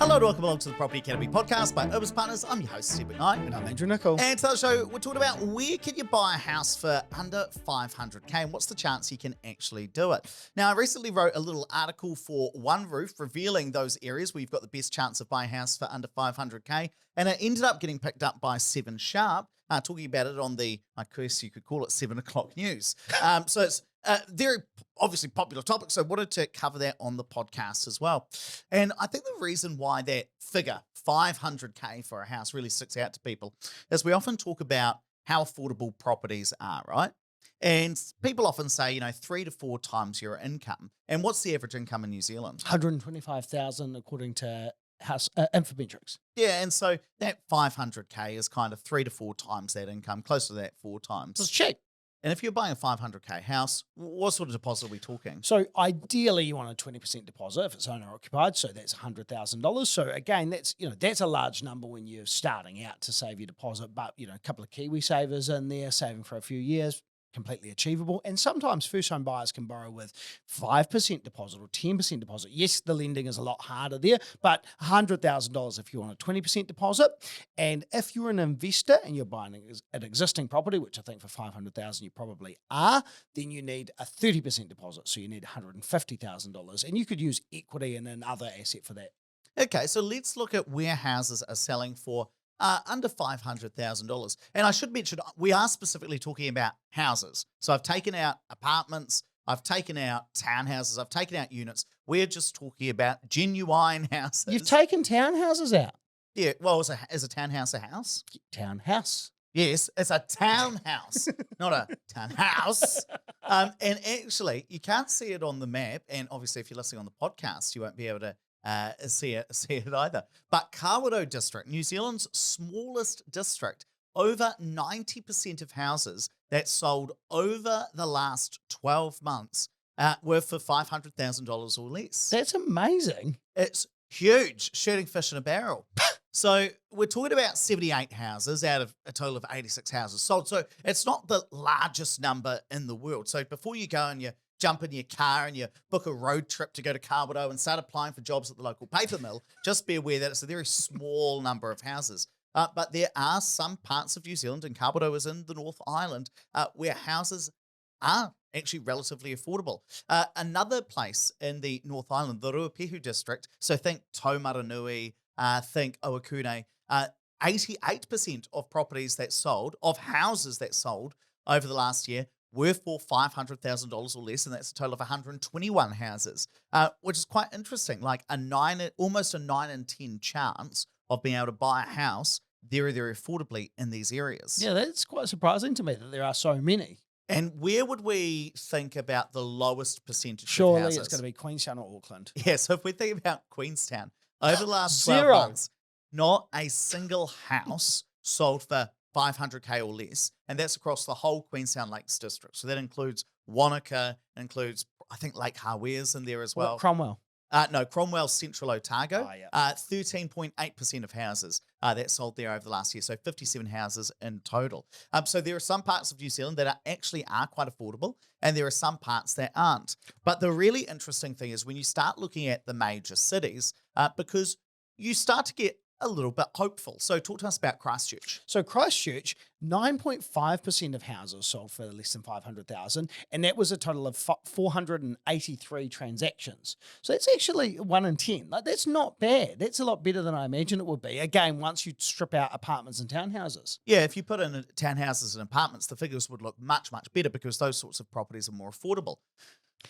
Hello and welcome along to the Property Academy podcast by Urbis Partners. I'm your host, Steve McKnight. And I'm Andrew Nicol. And today's show, we're talking about where can you buy a house for under 500k and what's the chance you can actually do it. Now, I recently wrote a little article for One Roof revealing those areas where you've got the best chance of buying a house for under 500k, and it ended up getting picked up by 7 Sharp, talking about it on the, I guess you could call it 7 o'clock news. So it's very obviously popular topic, so I wanted to cover that on the podcast as well. And I think the reason why that figure, 500k for a house, really sticks out to people is we often talk about how affordable properties are, right? And people often say, 3 to 4 times your income. And what's the average income in New Zealand? 125,000 according to House Infometrics. Yeah, and so that 500k is kind of 3 to 4 times that income, close to that 4 times. It's cheap. And if you're buying a 500k house, what sort of deposit are we talking? So ideally you want a 20% deposit if it's owner occupied. So that's $100,000. So again, that's a large number when you're starting out to save your deposit. But, a couple of Kiwi savers in there, saving for a few years, completely achievable. And sometimes first home buyers can borrow with 5% deposit or 10% deposit. Yes, the lending is a lot harder there, but $100,000 if you want a 20% deposit. And if you're an investor and you're buying an existing property, which I think for $500,000 you probably are, then you need a 30% deposit. So you need $150,000, and you could use equity and another asset for that. Okay, so let's look at where houses are selling for under $500,000. And I should mention, we are specifically talking about houses. So I've taken out apartments, I've taken out townhouses, I've taken out units. We're just talking about genuine houses. You've taken townhouses out? Yeah, well, is a townhouse a house? Townhouse. Yes, it's a townhouse, not a townhouse. And actually, you can't see it on the map. And obviously, if you're listening on the podcast, you won't be able to see it either. But Kawerau district, New Zealand's smallest district, over 90% of houses that sold over the last 12 months were for $500,000 or less. That's amazing. It's huge, shooting fish in a barrel. So we're talking about 78 houses out of a total of 86 houses sold. So it's not the largest number in the world. So before you go and you jump in your car and you book a road trip to go to Kawerau and start applying for jobs at the local paper mill, just be aware that it's a very small number of houses. But there are some parts of New Zealand, and Kawerau is in the North Island, where houses are actually relatively affordable. Another place in the North Island, the Ruapehu district, so think Taumaranui, think Owakune, 88% of properties that sold, of houses that sold over the last year, were for $500,000 or less, and that's a total of 121 houses, which is quite interesting, like almost a 9 in 10 chance of being able to buy a house very, very affordably in these areas. Yeah, that's quite surprising to me that there are so many. And where would we think about the lowest percentage Surely of houses? it's going to be Queenstown or Auckland. Yeah, so if we think about Queenstown, over the last 12 Zero. months, not a single house sold for 500k or less, and that's across the whole Queenstown-Lakes district. So that includes Wanaka, includes, I think, Lake Hawea's in there as well. Cromwell. No, Cromwell Central Otago. Oh, yeah. 13.8% of houses that sold there over the last year, so 57 houses in total. So there are some parts of New Zealand that are quite affordable, and there are some parts that aren't. But the really interesting thing is when you start looking at the major cities, because you start to get a little bit hopeful. So talk to us about Christchurch. So Christchurch, 9.5% of houses sold for less than 500,000, and that was a total of 483 transactions. So that's actually 1 in 10. Like, that's not bad. That's a lot better than I imagined it would be. Again, once you strip out apartments and townhouses. Yeah, if you put in townhouses and apartments, the figures would look much, much better because those sorts of properties are more affordable.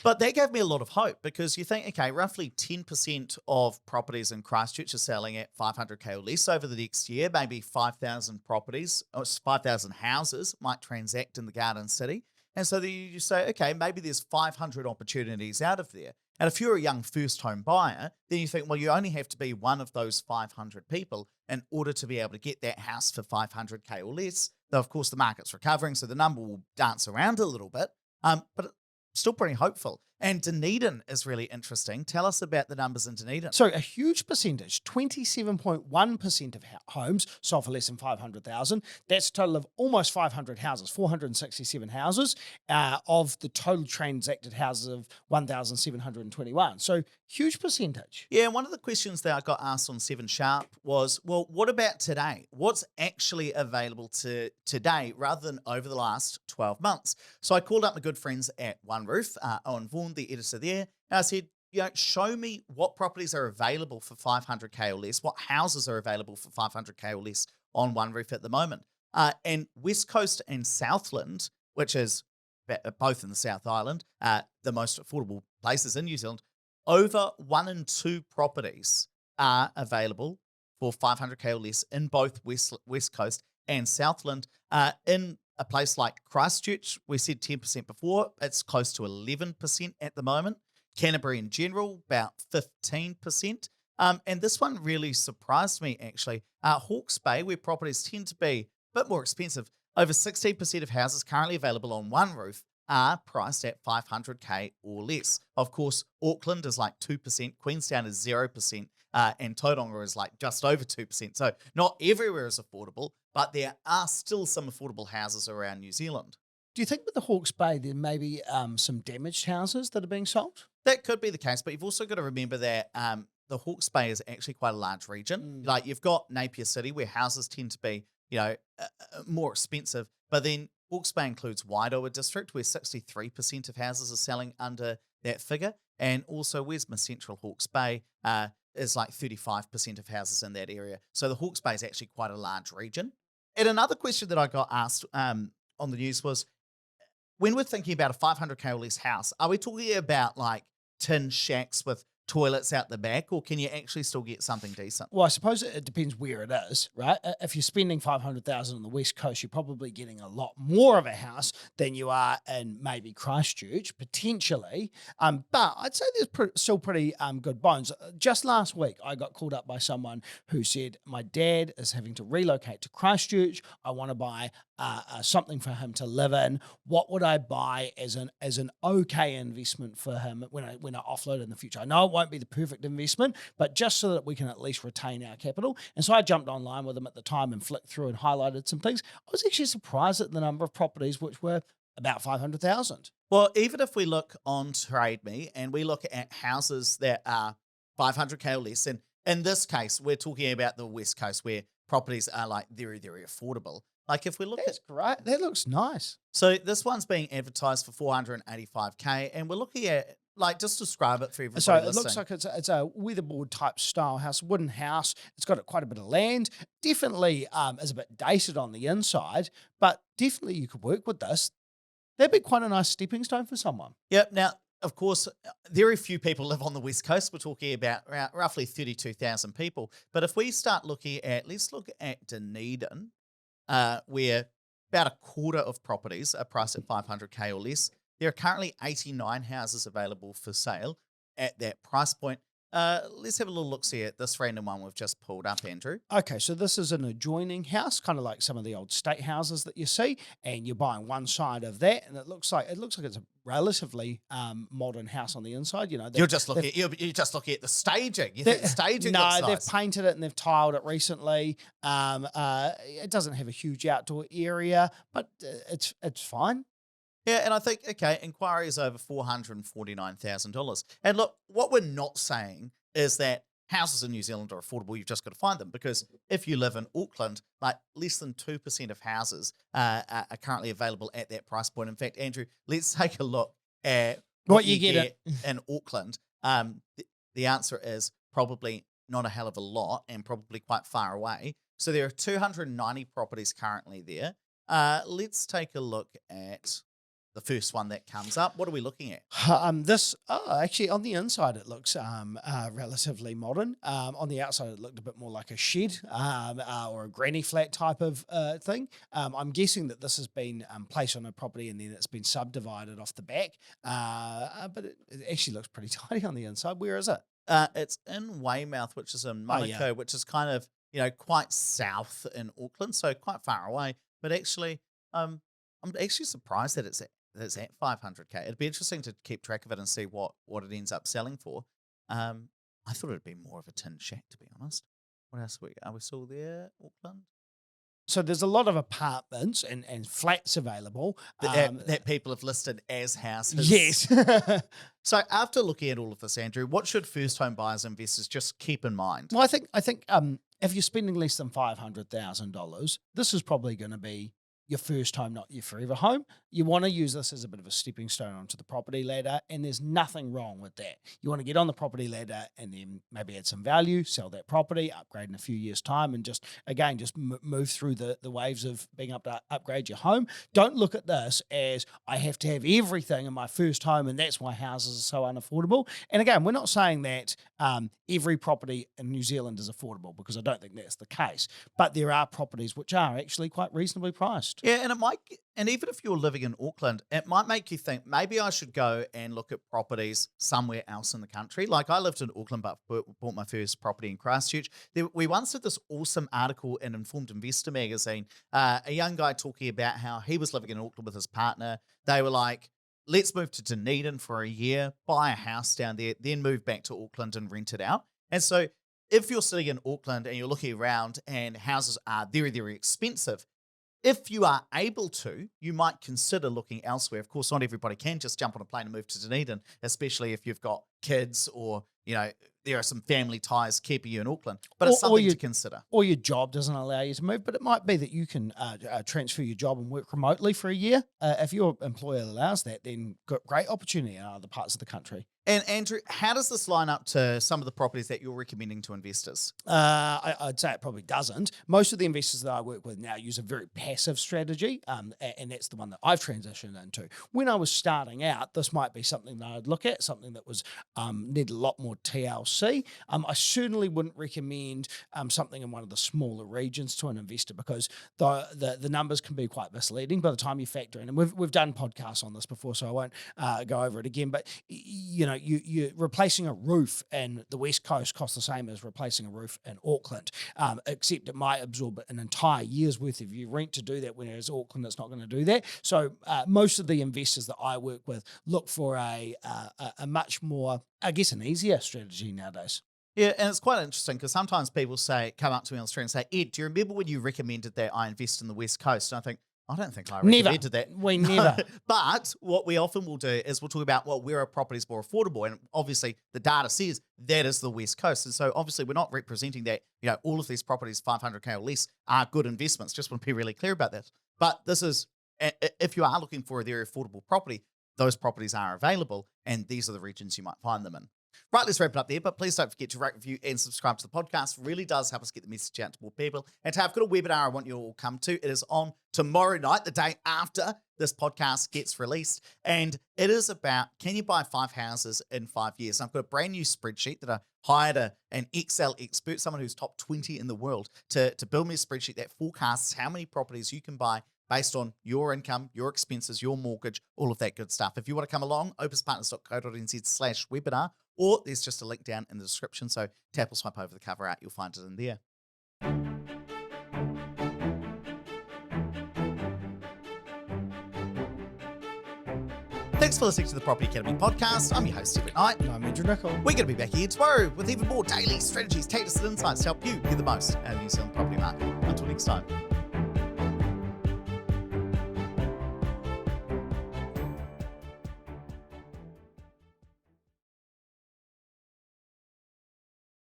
But that gave me a lot of hope because you think, okay, roughly 10% of properties in Christchurch are selling at 500k or less over the next year. Maybe 5,000 properties, or 5,000 houses might transact in the Garden City. And so you say, okay, maybe there's 500 opportunities out of there. And if you're a young first home buyer, then you think, well, you only have to be one of those 500 people in order to be able to get that house for 500k or less. Though, of course, the market's recovering, so the number will dance around a little bit. But still pretty hopeful. And Dunedin is really interesting. Tell us about the numbers in Dunedin. So a huge percentage, 27.1% of homes sold for less than 500,000. That's a total of almost 500 houses, 467 houses of the total transacted houses of 1,721. So huge percentage. Yeah, one of the questions that I got asked on 7 Sharp was, well, what about today? What's actually available to today rather than over the last 12 months? So I called up my good friends at One Roof, Owen Vaughan, the editor there, and I said, show me what properties are available for 500K or less, what houses are available for 500K or less on One Roof at the moment. And West Coast and Southland, which is both in the South Island, the most affordable places in New Zealand, over 1 and 2 properties are available for 500K or less in both West Coast and Southland. In a place like Christchurch, we said 10% before, it's close to 11% at the moment. Canterbury in general, about 15%. And this one really surprised me, actually. Hawke's Bay, where properties tend to be a bit more expensive, over 16% of houses currently available on One Roof are priced at 500K or less. Of course, Auckland is like 2%, Queenstown is 0%, and Tauranga is like just over 2%. So not everywhere is affordable, but there are still some affordable houses around New Zealand. Do you think with the Hawke's Bay there may be some damaged houses that are being sold? That could be the case, but you've also got to remember that the Hawke's Bay is actually quite a large region. Like you've got Napier City where houses tend to be, more expensive, but then Hawke's Bay includes Wairoa district where 63% of houses are selling under that figure, and also Westmere Central Hawke's Bay is like 35% of houses in that area. So the Hawke's Bay is actually quite a large region. And another question that I got asked on the news was, when we're thinking about a 500K or less house, are we talking about like tin shacks with toilets out the back, or can you actually still get something decent? Well, I suppose it depends where it is, right? If you're spending 500,000 on the West Coast, you're probably getting a lot more of a house than you are in maybe Christchurch, potentially. But I'd say there's still pretty good bones. Just last week, I got called up by someone who said, my dad is having to relocate to Christchurch. I want to buy something for him to live in. What would I buy as an okay investment for him when I offload in the future? I know it won't be the perfect investment, but just so that we can at least retain our capital. And so I jumped online with him at the time and flicked through and highlighted some things. I was actually surprised at the number of properties which were about 500,000. Well, even if we look on Trade Me and we look at houses that are 500K or less, and in this case, we're talking about the West Coast where properties are like very, very affordable. Like if we look That's great. That looks nice. So this one's being advertised for 485K, and we're looking at, like, just describe it for everybody So it listening. looks like it's a weatherboard type style house, wooden house. It's got quite a bit of land. Definitely is a bit dated on the inside, but definitely you could work with this. That'd be quite a nice stepping stone for someone. Yep. Now, of course, very few people live on the West Coast. We're talking about roughly 32,000 people. But if we start looking at, let's look at Dunedin, where about a quarter of properties are priced at 500K or less. There are currently 89 houses available for sale at that price point. Let's have a little look-see at this random one we've just pulled up, Andrew. Okay, so this is an adjoining house, kind of like some of the old state houses that you see, and you're buying one side of that, and it looks like it's a relatively modern house on the inside. You're just looking at the staging. You think the staging no, looks nice. They've painted it and they've tiled it recently. It doesn't have a huge outdoor area, but it's fine. Yeah, and I think, okay, inquiry is over $449,000. And look, what we're not saying is that houses in New Zealand are affordable. You've just got to find them, because if you live in Auckland, like less than 2% of houses are currently available at that price point. In fact, Andrew, let's take a look at what you get in Auckland. The answer is probably not a hell of a lot and probably quite far away. So there are 290 properties currently there. Let's take a look at the first one that comes up. What are we looking at? Actually, on the inside, it looks relatively modern. On the outside, it looked a bit more like a shed or a granny flat type of thing. I'm guessing that this has been placed on a property and then it's been subdivided off the back. But it actually looks pretty tidy on the inside. Where is it? It's in Weymouth, which is in Manukau, which is kind of, quite south in Auckland, so quite far away. But actually, I'm actually surprised that it's that's at 500K. It'd be interesting to keep track of it and see what it ends up selling for. I thought it'd be more of a tin shack, to be honest. What else are we still there, Auckland? So there's a lot of apartments and flats available. That people have listed as houses. Yes. So after looking at all of this, Andrew, what should first home buyers and investors just keep in mind? Well, I think if you're spending less than $500,000, this is probably going to be your first home, not your forever home. You want to use this as a bit of a stepping stone onto the property ladder, and there's nothing wrong with that. You want to get on the property ladder and then maybe add some value, sell that property, upgrade in a few years' time, and just move through the waves of being able to upgrade your home. Don't look at this as I have to have everything in my first home, and that's why houses are so unaffordable. And again, we're not saying that every property in New Zealand is affordable, because I don't think that's the case. But there are properties which are actually quite reasonably priced. Yeah, and even if you're living in Auckland, it might make you think maybe I should go and look at properties somewhere else in the country. Like I lived in Auckland, but bought my first property in Christchurch. We once did this awesome article in Informed Investor magazine. A young guy talking about how he was living in Auckland with his partner. They were like, let's move to Dunedin for a year, buy a house down there, then move back to Auckland and rent it out. And so if you're sitting in Auckland and you're looking around and houses are very, very expensive, if you are able to, you might consider looking elsewhere. Of course, not everybody can just jump on a plane and move to Dunedin, especially if you've got kids or, there are some family ties keeping you in Auckland. But it's something to consider. Or your job doesn't allow you to move, but it might be that you can transfer your job and work remotely for a year. If your employer allows that, then great opportunity in other parts of the country. And Andrew, how does this line up to some of the properties that you're recommending to investors? I'd say it probably doesn't. Most of the investors that I work with now use a very passive strategy, and that's the one that I've transitioned into. When I was starting out, this might be something that I'd look at, something that was needed a lot more TLC. I certainly wouldn't recommend something in one of the smaller regions to an investor, because the numbers can be quite misleading by the time you factor in. And we've done podcasts on this before, so I won't go over it again. But you're replacing a roof in the West Coast costs the same as replacing a roof in Auckland, except it might absorb an entire year's worth of your rent to do that, whereas Auckland, it's not going to do that. So most of the investors that I work with look for a much more, I guess, an easier strategy nowadays. Yeah, and it's quite interesting because sometimes people come up to me on the street and say, Ed, do you remember when you recommended that I invest in the West Coast? And I think, I don't think I recommended that. We never. But what we often will do is we'll talk about, where are properties more affordable? And obviously the data says that is the West Coast. And so obviously we're not representing that, all of these properties, 500K or less, are good investments. Just want to be really clear about that. But this is, if you are looking for a very affordable property, those properties are available, and these are the regions you might find them in. Right, let's wrap it up there, but please don't forget to rate, review, and subscribe to the podcast. It really does help us get the message out to more people. And I've got a webinar I want you all to come to. It is on tomorrow night, the day after this podcast gets released. And it is about, can you buy 5 houses in 5 years? And I've got a brand new spreadsheet that I hired an Excel expert, someone who's top 20 in the world, to build me a spreadsheet that forecasts how many properties you can buy based on your income, your expenses, your mortgage, all of that good stuff. If you want to come along, opuspartners.co.nz/webinar, or there's just a link down in the description. So tap or swipe over the cover art, you'll find it in there. Thanks for listening to the Property Academy podcast. I'm your host, Stephen Knight. And I'm Andrew Nicol. We're going to be back here tomorrow with even more daily strategies, tactics, and insights to help you get the most out of the New Zealand property market. Until next time.